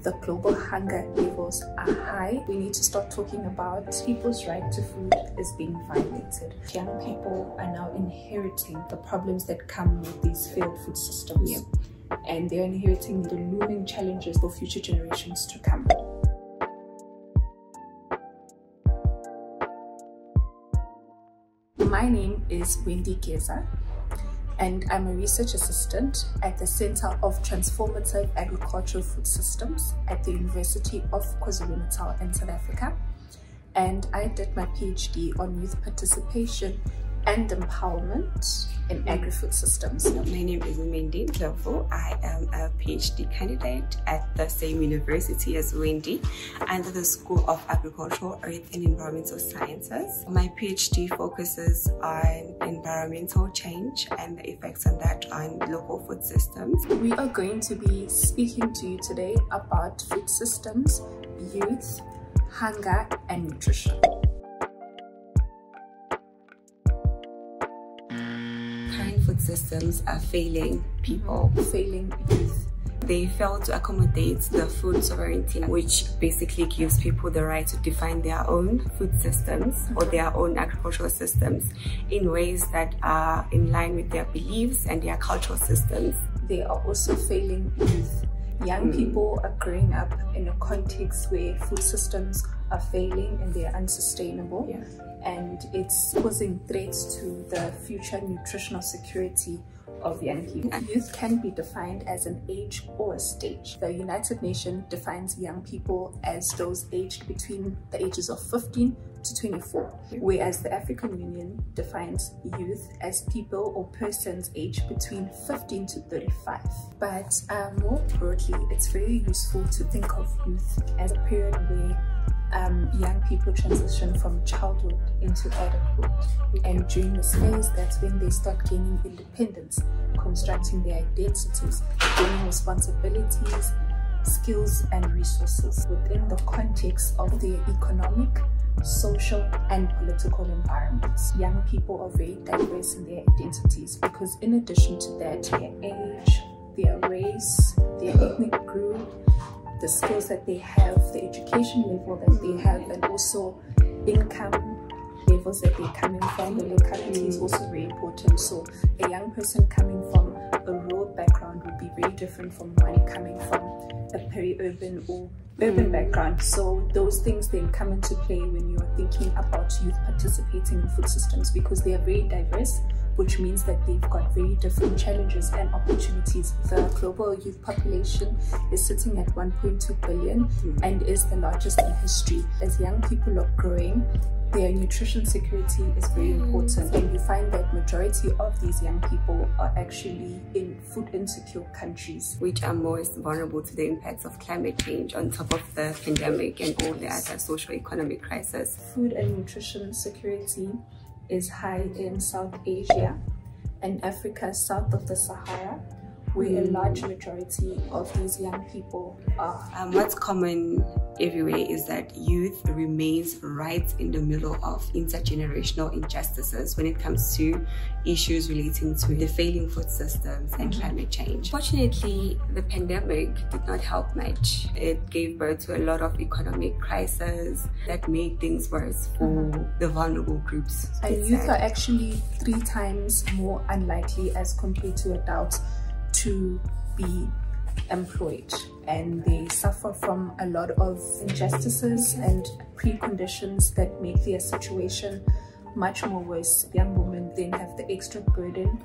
the global hunger levels are high, we need to start talking about people's right to food is being violated. Young people are now inheriting the problems that come with these failed food systems. And they're inheriting the looming challenges for future generations to come. My name is Wendy Geza, and I'm a research assistant at the Center of Transformative Agricultural Food Systems at the University of KwaZulu-Natal in South Africa. And I did my PhD on youth participation and empowerment in agri-food systems. My name is Mendy Ndlovu. I am a PhD candidate at the same university as Wendy under the School of Agricultural, Earth and Environmental Sciences. My PhD focuses on environmental change and the effects on that on local food systems. We are going to be speaking to you today about food systems, youth, hunger and nutrition. Current food systems are failing people, failing youth. They fail to accommodate the food sovereignty, which basically gives people the right to define their own food systems or their own agricultural systems in ways that are in line with their beliefs and their cultural systems. They are also failing youth. Young people are growing up in a context where food systems are failing and they're unsustainable. And it's posing threats to the future nutritional security of young people. Youth can be defined as an age or a stage. The United Nations defines young people as those aged between the ages of 15 to 24, whereas the African Union defines youth as people or persons aged between 15 to 35. But more broadly, it's very useful to think of youth as a period where young people transition from childhood into adulthood, and during this phase, that's when they start gaining independence, constructing their identities, gaining responsibilities, skills and resources within the context of their economic, social and political environments. Young people are very diverse in their identities because in addition to that, their age, their race, their ethnic group, the skills that they have, the education level that they have, and also income levels that they're coming from, the locality is also very important. So a young person coming from a rural background would be very different from one coming from a peri-urban or urban background. So those things then come into play when you're thinking about youth participating in food systems, because they are very diverse, which means that they've got very different challenges and opportunities. The global youth population is sitting at 1.2 billion and is the largest in history. As young people are growing, their nutrition security is very important, and you find that majority of these young people are actually in food insecure countries, which are most vulnerable to the impacts of climate change on top of the pandemic and all the other socio-economic crises. Food and nutrition security is high in South Asia and Africa south of the Sahara, where a large majority of these young people are. What's common everywhere is that youth remains right in the middle of intergenerational injustices when it comes to issues relating to the failing food systems and climate change. Fortunately, the pandemic did not help much. It gave birth to a lot of economic crises that made things worse for the vulnerable groups. And youth are actually 3 times more unlikely as compared to adults to be employed, and they suffer from a lot of injustices and preconditions that make their situation much more worse. Young women then have the extra burden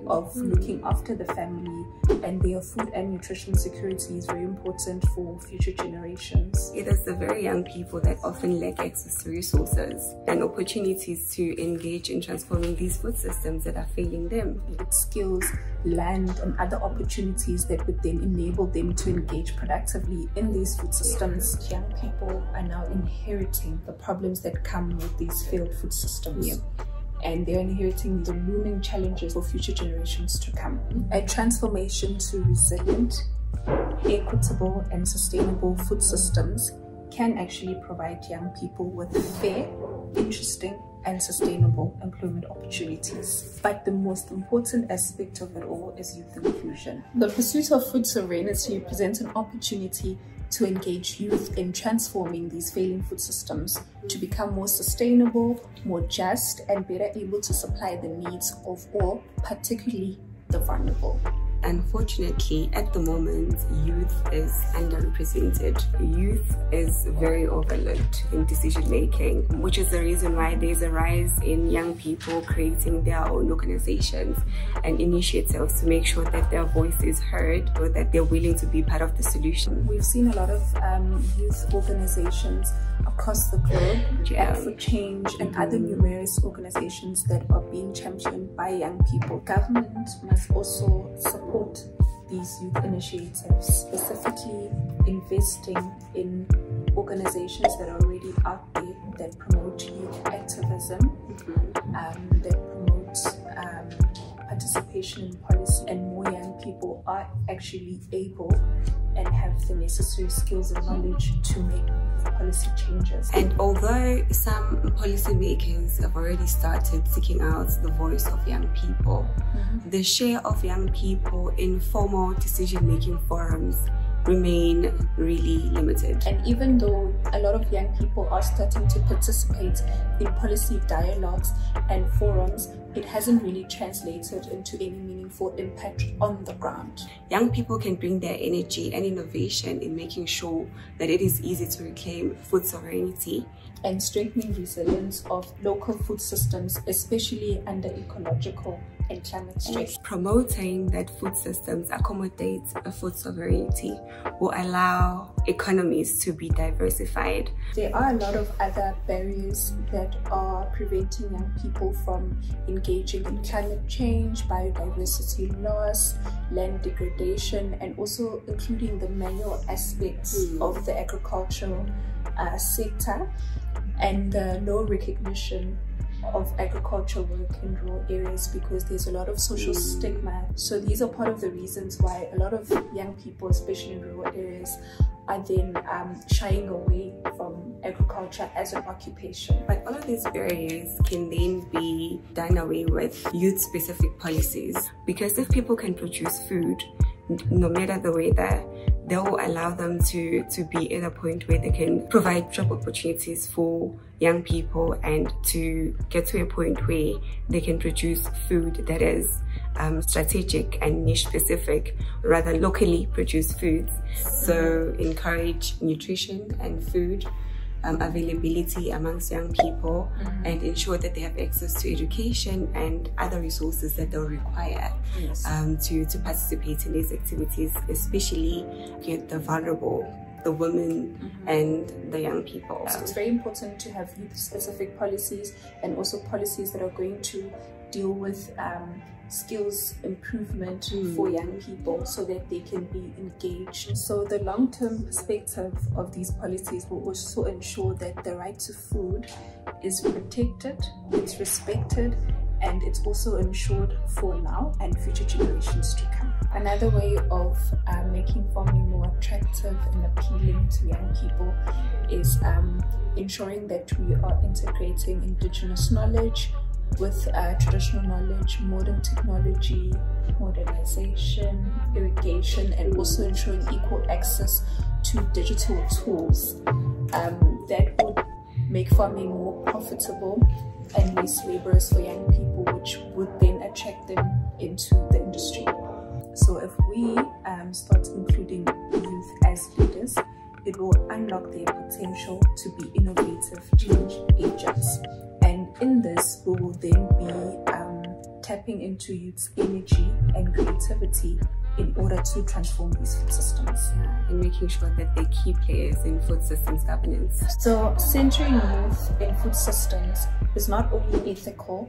of looking after the family, and their food and nutrition security is very important for future generations. It is the very young people that often lack access to resources and opportunities to engage in transforming these food systems that are failing them. With skills, land and other opportunities that would then enable them to engage productively in these food systems. Young people are now inheriting the problems that come with these failed food systems. And they're inheriting the looming challenges for future generations to come. A transformation to resilient, equitable and sustainable food systems can actually provide young people with fair, interesting and sustainable employment opportunities. But the most important aspect of it all is youth inclusion. The pursuit of food sovereignty presents an opportunity to engage youth in transforming these failing food systems to become more sustainable, more just, and better able to supply the needs of all, particularly the vulnerable. Unfortunately, at the moment, youth is underrepresented. Youth is very overlooked in decision making, which is the reason why there's a rise in young people creating their own organizations and initiatives to make sure that their voice is heard or that they're willing to be part of the solution. We've seen a lot of youth organizations across the globe, Act for Change and other numerous organizations that are being championed by young people. Government must also support these youth initiatives, specifically investing in organizations that are already out there that promote youth activism, that promote participation in policy, and more young people are actually able and have the necessary skills and knowledge to make policy changes. And although some policymakers have already started seeking out the voice of young people, the share of young people in formal decision-making forums remain really limited. And even though a lot of young people are starting to participate in policy dialogues and forums, it hasn't really translated into any meaningful impact on the ground. Young people can bring their energy and innovation in making sure that it is easy to reclaim food sovereignty and strengthening resilience of local food systems, especially under ecological and climate stress. Promoting that food systems accommodate a food sovereignty will allow economies to be diversified. There are a lot of other barriers that are preventing young people from engaging in climate change, biodiversity loss, land degradation, and also including the manual aspects of the agricultural sector and the low recognition of agricultural work in rural areas, because there's a lot of social stigma. So these are part of the reasons why a lot of young people, especially in rural areas, are then shying away from agriculture as an occupation. But all of these barriers can then be done away with youth-specific policies, because if people can produce food, no matter the weather, they will allow them to be at a point where they can provide job opportunities for young people and to get to a point where they can produce food that is strategic and niche specific, rather locally produced foods. So encourage nutrition and food availability amongst young people and ensure that they have access to education and other resources that they'll require to participate in these activities, especially the vulnerable, the women and the young people. So it's very important to have youth-specific policies and also policies that are going to deal with skills improvement for young people so that they can be engaged. So the long-term perspective of these policies will also ensure that the right to food is protected, it's respected, and it's also ensured for now and future generations to come. Another way of making farming more attractive and appealing to young people is ensuring that we are integrating indigenous knowledge with traditional knowledge, modern technology, modernization, irrigation, and also ensuring equal access to digital tools that would make farming more profitable and less laborious for young people, which would then attract them into the industry. So if we start including youth as leaders, it will unlock their potential to be innovative change agents. And in this, we will then be tapping into youth's energy and creativity in order to transform these food systems. And making sure that they're key players in food systems governance. So centering youth in food systems is not only ethical,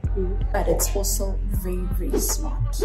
but it's also very, very smart.